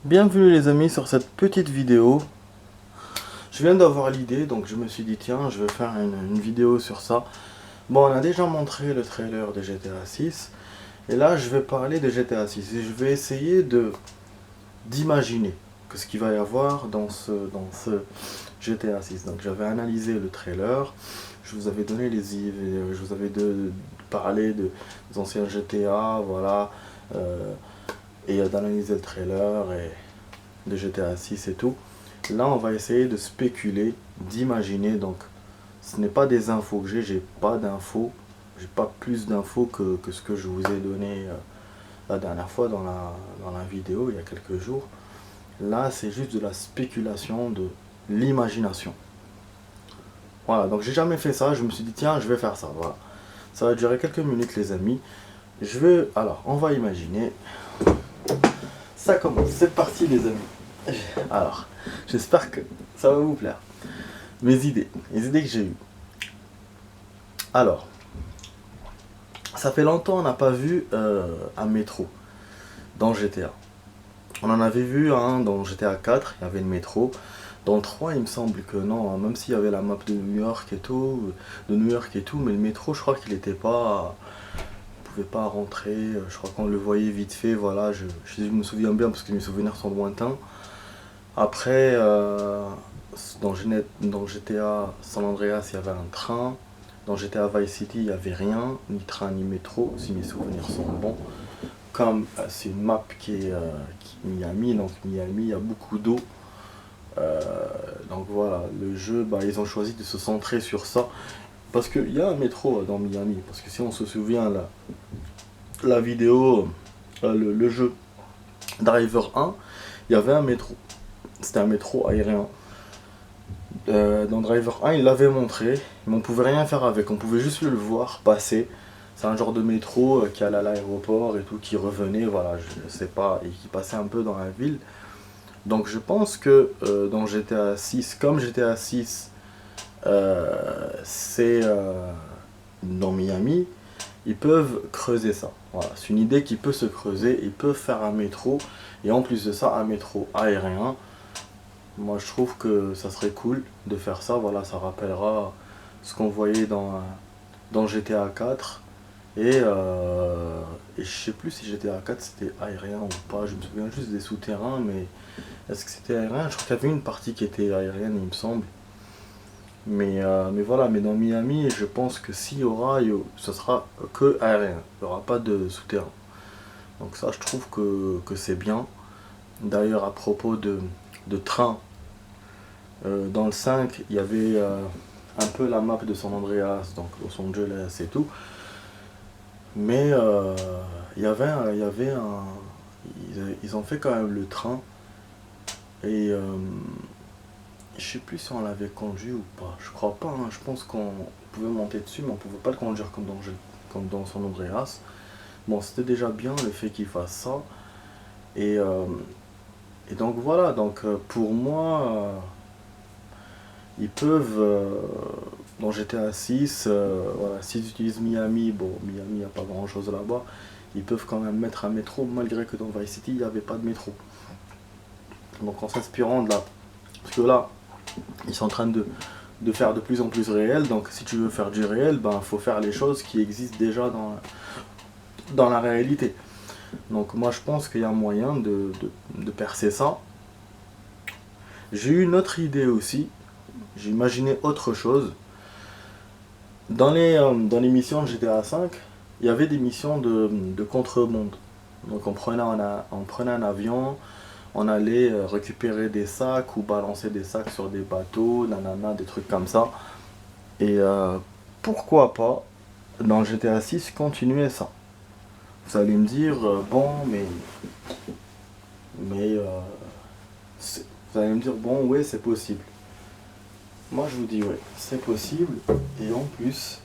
Bienvenue les amis sur cette petite vidéo. Je viens d'avoir l'idée, donc je me suis dit tiens, je vais faire une vidéo sur ça. Bon, on a déjà montré le trailer de GTA 6 et là je vais parler de GTA 6 et je vais essayer d'imaginer que ce qu'il va y avoir dans ce GTA 6. Donc j'avais analysé le trailer, je vous avais donné je vous avais parlé des anciens GTA, voilà, et d'analyser le trailer et de GTA 6 et tout. Là, on va essayer de spéculer, d'imaginer. Donc, ce n'est pas des infos que j'ai pas d'infos. J'ai pas plus d'infos que ce que je vous ai donné la dernière fois dans la vidéo, il y a quelques jours. Là, c'est juste de la spéculation, de l'imagination. Voilà, donc j'ai jamais fait ça. Je me suis dit, tiens, je vais faire ça. Voilà. Ça va durer quelques minutes, les amis. Alors, on va imaginer. Ça commence. C'est parti, les amis. Alors, j'espère que ça va vous plaire. Les idées que j'ai eues. Alors, ça fait longtemps qu'on n'a pas vu un métro dans GTA. On en avait vu un dans GTA 4, il y avait le métro. Dans le 3, il me semble que non, même s'il y avait la map de New York et tout, mais le métro, je crois qu'il n'était pas, on pouvait pas rentrer. Je crois qu'on le voyait vite fait, voilà. Je me souviens bien parce que mes souvenirs sont lointains. Après, dans GTA San Andreas, il y avait un train. Dans GTA Vice City, il n'y avait rien, ni train ni métro, si mes souvenirs sont bons. Comme c'est une map qui est Miami, donc Miami, il y a beaucoup d'eau. Euh, donc voilà, le jeu, bah, ils ont choisi de se centrer sur ça. Parce qu'il y a un métro dans Miami. Parce que si on se souvient, la vidéo, le jeu Driver 1, il y avait un métro. C'était un métro aérien. Dans Driver 1, il l'avait montré, mais on pouvait rien faire avec, on pouvait juste le voir passer. C'est un genre de métro qui allait à l'aéroport et tout, qui revenait, voilà, je sais pas, et qui passait un peu dans la ville. Donc je pense que dans GTA 6, comme GTA 6, c'est dans Miami, ils peuvent creuser ça. Voilà, c'est une idée qui peut se creuser, ils peuvent faire un métro, et en plus de ça, un métro aérien. Moi, je trouve que ça serait cool de faire ça. Voilà, ça rappellera ce qu'on voyait dans GTA 4. Et je sais plus si GTA 4 c'était aérien ou pas. Je me souviens juste des souterrains, mais est-ce que c'était aérien? Je crois qu'il y avait une partie qui était aérienne, il me semble. Mais voilà, mais dans Miami, je pense que s'il y aura, ce sera que aérien. Il n'y aura pas de souterrain. Donc ça, je trouve que c'est bien. D'ailleurs, à propos de train, dans le 5, il y avait un peu la map de San Andreas, donc Los Angeles et tout. Mais il y avait un. Ils ont fait quand même le train. Et je sais plus si on l'avait conduit ou pas. Je crois pas, hein. Je pense qu'on pouvait monter dessus, mais on pouvait pas le conduire comme dans San Andreas. Bon, c'était déjà bien le fait qu'il fasse ça. Et, euh, et donc voilà, donc pour moi. Ils peuvent, dans GTA 6, voilà, s'ils utilisent Miami, bon, Miami, il n'y a pas grand chose là-bas, ils peuvent quand même mettre un métro, malgré que dans Vice City, il n'y avait pas de métro. Donc en s'inspirant de là, parce que là, ils sont en train de faire de plus en plus réel, donc si tu veux faire du réel, ben il faut faire les choses qui existent déjà dans la réalité. Donc moi je pense qu'il y a moyen de percer ça. J'ai eu une autre idée aussi, j'ai imaginé autre chose. Dans les missions de GTA V, il y avait des missions de contre-monde. Donc on prenait un avion, on allait récupérer des sacs ou balancer des sacs sur des bateaux, nanana, des trucs comme ça. Et pourquoi pas, dans GTA 6, continuer ça. Vous allez me dire, bon, mais vous allez me dire, bon, ouais, c'est possible. Moi, je vous dis, ouais, c'est possible. Et en plus,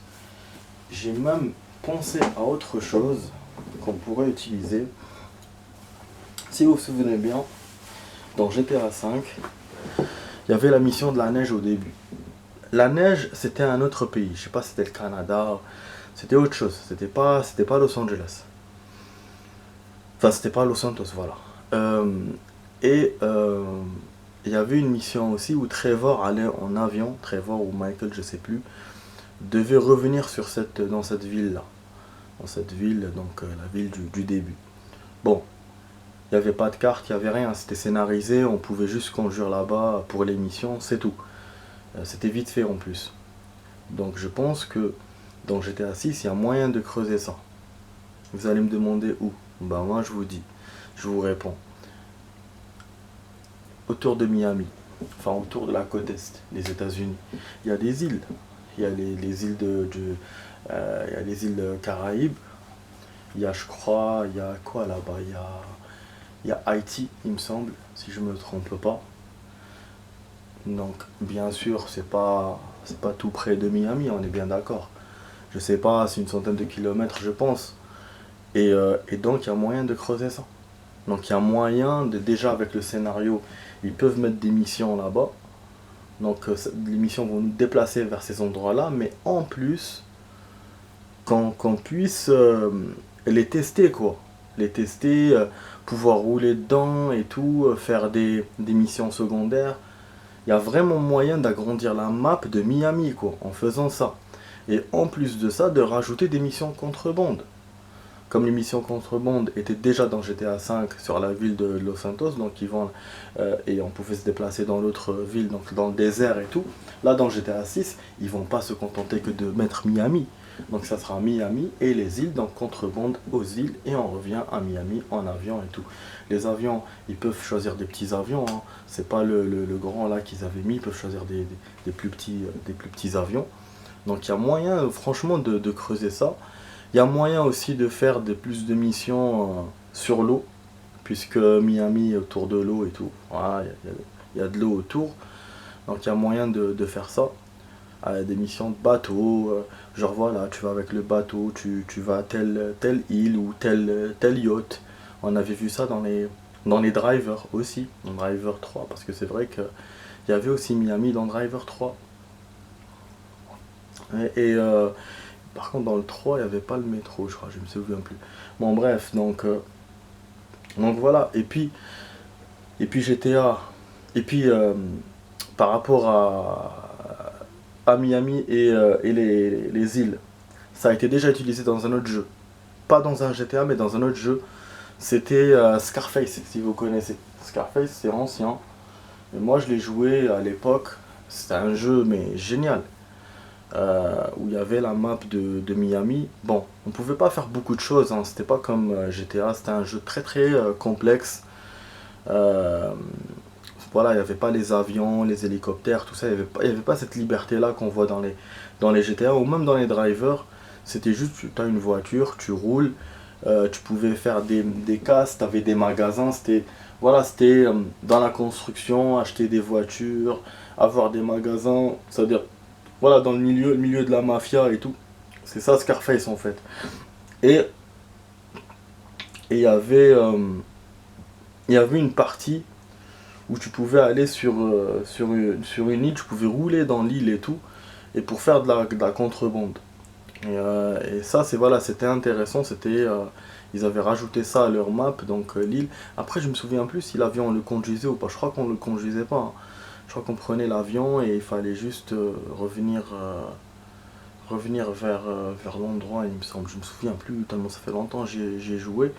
j'ai même pensé à autre chose qu'on pourrait utiliser. Si vous vous souvenez bien, dans GTA V, il y avait la mission de la neige au début. La neige, c'était un autre pays. Je sais pas si c'était le Canada, c'était autre chose. C'était pas Los Angeles. Enfin, c'était pas Los Santos, voilà. Euh, Et il y avait une mission aussi où Trevor allait en avion, Trevor ou Michael, je sais plus, devait revenir dans cette ville-là. Dans cette ville, donc la ville du début. Bon, il n'y avait pas de carte, il n'y avait rien, c'était scénarisé, on pouvait juste conduire là-bas pour l'émission, c'est tout. C'était vite fait en plus. Donc je pense que dans GTA 6, il y a moyen de creuser ça. Vous allez me demander où? Ben moi je vous dis, je vous réponds. Autour de Miami, enfin autour de la côte est des États-Unis, il y a des îles. Il y a les îles il y a les îles Caraïbes. Il y a, je crois, il y a quoi là-bas? Il y a Haïti, il me semble, si je me trompe pas. Donc, bien sûr, c'est pas tout près de Miami, on est bien d'accord. Je sais pas, c'est une centaine de kilomètres, je pense. Et donc, il y a moyen de creuser ça. Donc, il y a moyen de, déjà avec le scénario, ils peuvent mettre des missions là-bas. Donc, les missions vont nous déplacer vers ces endroits-là, mais en plus, qu'on puisse les tester, quoi. Les tester, pouvoir rouler dedans et tout, faire des missions secondaires. Il y a vraiment moyen d'agrandir la map de Miami, quoi, en faisant ça. Et en plus de ça, de rajouter des missions contrebande. Comme les missions contrebande étaient déjà dans GTA V sur la ville de Los Santos, donc ils vont et on pouvait se déplacer dans l'autre ville, donc dans le désert et tout. Là, dans GTA 6, ils vont pas se contenter que de mettre Miami. Donc ça sera Miami et les îles, donc contrebande aux îles, et on revient à Miami en avion et tout. Les avions, ils peuvent choisir des petits avions, hein. C'est pas le grand là qu'ils avaient mis, ils peuvent choisir des plus petits avions. Donc il y a moyen, franchement, de creuser ça. Il y a moyen aussi de faire plus de missions sur l'eau, puisque Miami est autour de l'eau et tout. Voilà, il y a de l'eau autour, donc il y a moyen de faire ça. Des missions de bateau, genre voilà, tu vas avec le bateau, tu vas à telle île ou tel yacht. On avait vu ça dans les drivers aussi, dans Driver 3, parce que c'est vrai qu'il y avait aussi Miami dans Driver 3. Par contre, dans le 3, il n'y avait pas le métro, je crois, je me souviens plus. Bon, bref, donc voilà. Et puis GTA. Et puis, par rapport à Miami et les îles, ça a été déjà utilisé dans un autre jeu. Pas dans un GTA, mais dans un autre jeu. C'était Scarface, si vous connaissez. Scarface, c'est ancien. Et moi, je l'ai joué à l'époque. C'était un jeu, mais génial. Où il y avait la map de Miami. Bon, on pouvait pas faire beaucoup de choses, hein. C'était pas comme GTA, c'était un jeu très très complexe. Euh, voilà, il n'y avait pas les avions, les hélicoptères, tout ça, il n'y avait pas cette liberté-là qu'on voit dans les GTA ou même dans les drivers. C'était juste, tu as une voiture, tu roules, tu pouvais faire des casses, tu avais des magasins, c'était dans la construction, acheter des voitures, avoir des magasins, c'est-à-dire voilà, dans le milieu de la mafia et tout. C'est ça Scarface en fait. Et il y avait une partie où tu pouvais aller sur une île, tu pouvais rouler dans l'île et tout, et pour faire de la contrebande. Et ça, voilà, c'était intéressant, ils avaient rajouté ça à leur map, donc l'île. Après, je me souviens plus si l'avion on le conduisait ou pas, je crois qu'on le conduisait pas, hein. Je crois qu'on prenait l'avion et il fallait juste revenir vers l'endroit, il me semble. Je me souviens plus, tellement ça fait longtemps que j'y ai joué.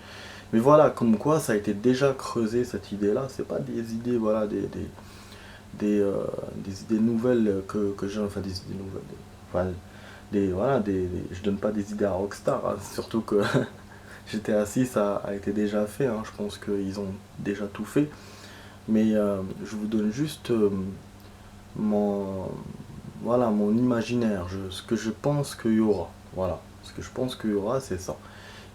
Mais voilà, comme quoi ça a été déjà creusé cette idée-là. C'est pas des idées, voilà, des idées nouvelles que j'ai, enfin des idées nouvelles. Enfin, voilà, je donne pas des idées à Rockstar, hein. Surtout que GTA 6 a été déjà fait, hein. Je pense qu'ils ont déjà tout fait. Mais je vous donne juste mon, voilà, mon imaginaire, ce que je pense qu'il y aura. Voilà, ce que je pense qu'il y aura, c'est ça.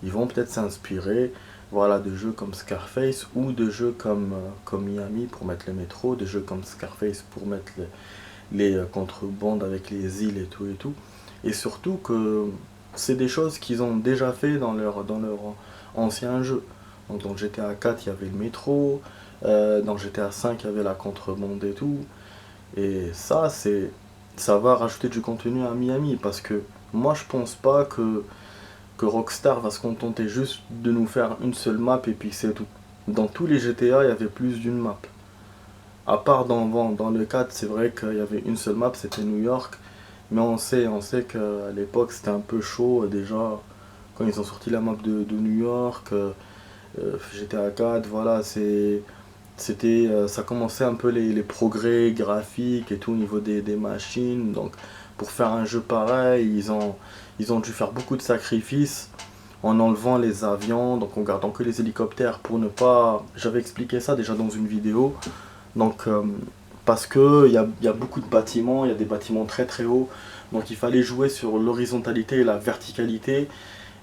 Ils vont peut-être s'inspirer, voilà, de jeux comme Scarface ou de jeux comme Miami pour mettre le métro, de jeux comme Scarface pour mettre les contrebandes avec les îles et tout et tout. Et surtout que c'est des choses qu'ils ont déjà fait dans leur ancien jeu. Donc dans GTA 4, il y avait le métro, dans GTA 5, il y avait la contrebande et tout. Et ça va rajouter du contenu à Miami parce que moi je pense pas que Rockstar va se contenter juste de nous faire une seule map et puis c'est tout. dans tous les GTA, il y avait plus d'une map. À part dans le 4, c'est vrai qu'il y avait une seule map, c'était New York. Mais on sait qu'à l'époque, c'était un peu chaud déjà. Quand ils ont sorti la map de New York, GTA 4, voilà, ça commençait un peu les progrès graphiques et tout au niveau des machines. Donc, pour faire un jeu pareil, ils ont dû faire beaucoup de sacrifices en enlevant les avions, donc en gardant que les hélicoptères pour ne pas. J'avais expliqué ça déjà dans une vidéo. Donc, parce que il y a beaucoup de bâtiments, il y a des bâtiments très très hauts. Donc, il fallait jouer sur l'horizontalité et la verticalité.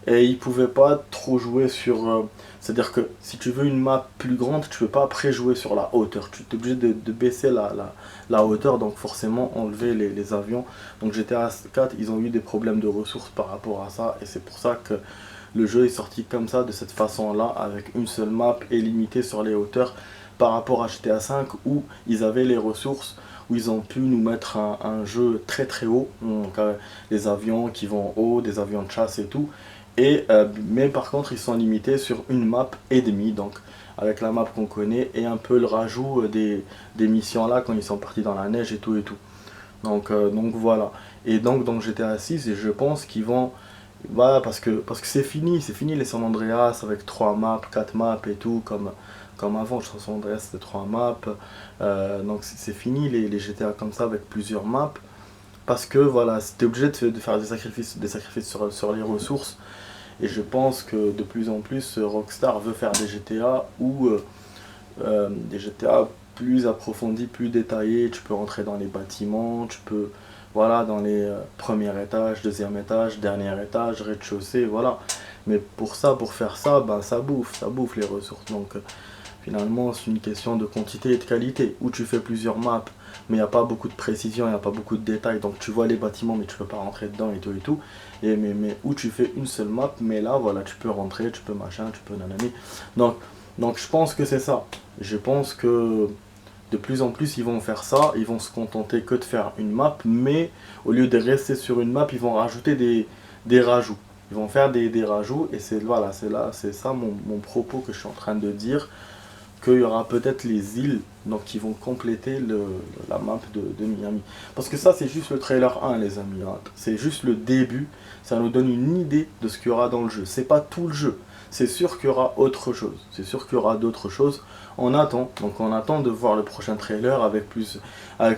Et ils pouvaient pas trop jouer sur. C'est-à-dire que si tu veux une map plus grande, tu peux pas après jouer sur la hauteur. Tu es obligé de baisser la hauteur, donc forcément enlever les avions. Donc GTA 4, ils ont eu des problèmes de ressources par rapport à ça. Et c'est pour ça que le jeu est sorti comme ça, de cette façon-là, avec une seule map et limité sur les hauteurs. Par rapport à GTA 5 où ils avaient les ressources, où ils ont pu nous mettre un jeu très très haut. Donc les avions qui vont haut, des avions de chasse et tout. Mais par contre, ils sont limités sur une map et demie, donc avec la map qu'on connaît et un peu le rajout des missions là quand ils sont partis dans la neige et tout et tout. Donc voilà. Et donc dans GTA 6, je pense qu'ils vont. Voilà, parce que c'est fini les San Andreas avec 3 maps, 4 maps et tout, comme avant. Je pense San Andreas c'était 3 maps. Donc c'est fini les GTA comme ça avec plusieurs maps. Parce que voilà, c'était obligé de faire des sacrifices sur les ressources. Et je pense que de plus en plus, Rockstar veut faire des GTA ou des GTA plus approfondis, plus détaillés. Tu peux rentrer dans les bâtiments, tu peux, voilà, dans les premiers étages, deuxième étage, dernier étage, rez-de-chaussée, voilà. Mais pour faire ça, ben, ça bouffe les ressources. Donc finalement, c'est une question de quantité et de qualité. Où tu fais plusieurs maps, mais il n'y a pas beaucoup de précision, il n'y a pas beaucoup de détails. Donc tu vois les bâtiments, mais tu peux pas rentrer dedans et tout et tout. Mais où tu fais une seule map, mais là, voilà, tu peux rentrer, tu peux machin, tu peux nanani. Donc, donc je pense que c'est ça. Je pense que de plus en plus, ils vont faire ça. Ils vont se contenter que de faire une map, mais au lieu de rester sur une map, ils vont rajouter des rajouts. Ils vont faire des rajouts, et c'est voilà, c'est ça mon propos que je suis en train de dire, qu'il y aura peut-être les îles donc, qui vont compléter la map de Miami. Parce que ça, c'est juste le trailer 1, les amis. Hein. C'est juste le début. Ça nous donne une idée de ce qu'il y aura dans le jeu. C'est pas tout le jeu. C'est sûr qu'il y aura autre chose. C'est sûr qu'il y aura d'autres choses. On attend. Donc on attend de voir le prochain trailer avec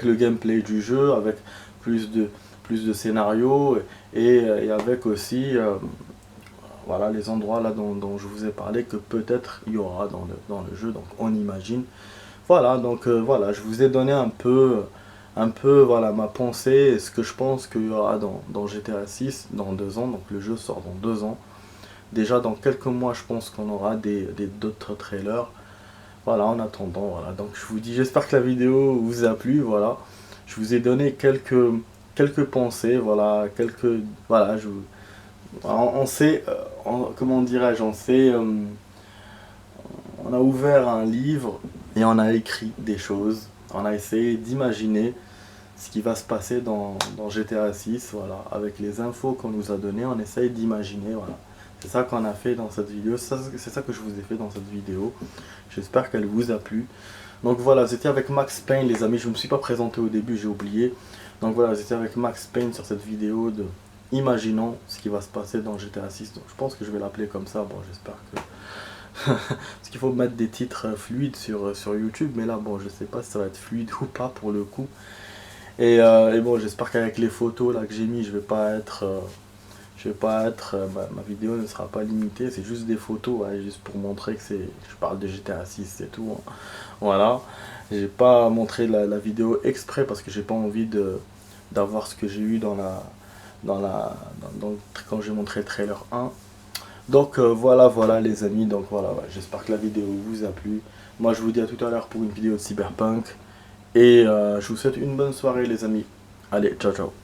le gameplay du jeu, avec plus de scénarios et avec aussi voilà les endroits là dont je vous ai parlé que peut-être il y aura dans le jeu, donc on imagine. Voilà, donc voilà, je vous ai donné un peu voilà, ma pensée et ce que je pense qu'il y aura dans GTA 6 dans 2 ans, donc le jeu sort dans 2 ans. Déjà dans quelques mois, je pense qu'on aura d'autres trailers. Voilà, en attendant, voilà, donc je vous dis, j'espère que la vidéo vous a plu, voilà. Je vous ai donné quelques pensées, voilà, voilà, on sait, comment dirais-je, on a ouvert un livre et on a écrit des choses. On a essayé d'imaginer ce qui va se passer dans GTA 6, voilà. Avec les infos qu'on nous a données, on essaye d'imaginer, voilà. C'est ça qu'on a fait dans cette vidéo, c'est ça que je vous ai fait dans cette vidéo. J'espère qu'elle vous a plu. Donc voilà, j'étais avec Max Payne, les amis. Je ne me suis pas présenté au début, j'ai oublié. Donc voilà, j'étais avec Max Payne sur cette vidéo de imaginons ce qui va se passer dans GTA 6. Donc je pense que je vais l'appeler comme ça. Bon, j'espère que parce qu'il faut mettre des titres fluides sur YouTube, mais là, bon, je sais pas si ça va être fluide ou pas pour le coup. Et bon, j'espère qu'avec les photos là que j'ai mis, ma vidéo ne sera pas limitée. C'est juste des photos, ouais, juste pour montrer que je parle de GTA 6, c'est tout. Hein. Voilà. J'ai pas montré la vidéo exprès parce que j'ai pas envie d'avoir ce que j'ai eu quand j'ai montré le trailer 1. Donc voilà les amis, donc voilà, ouais, j'espère que la vidéo vous a plu. Moi je vous dis à tout à l'heure pour une vidéo de Cyberpunk. Et je vous souhaite une bonne soirée les amis. Allez, ciao ciao.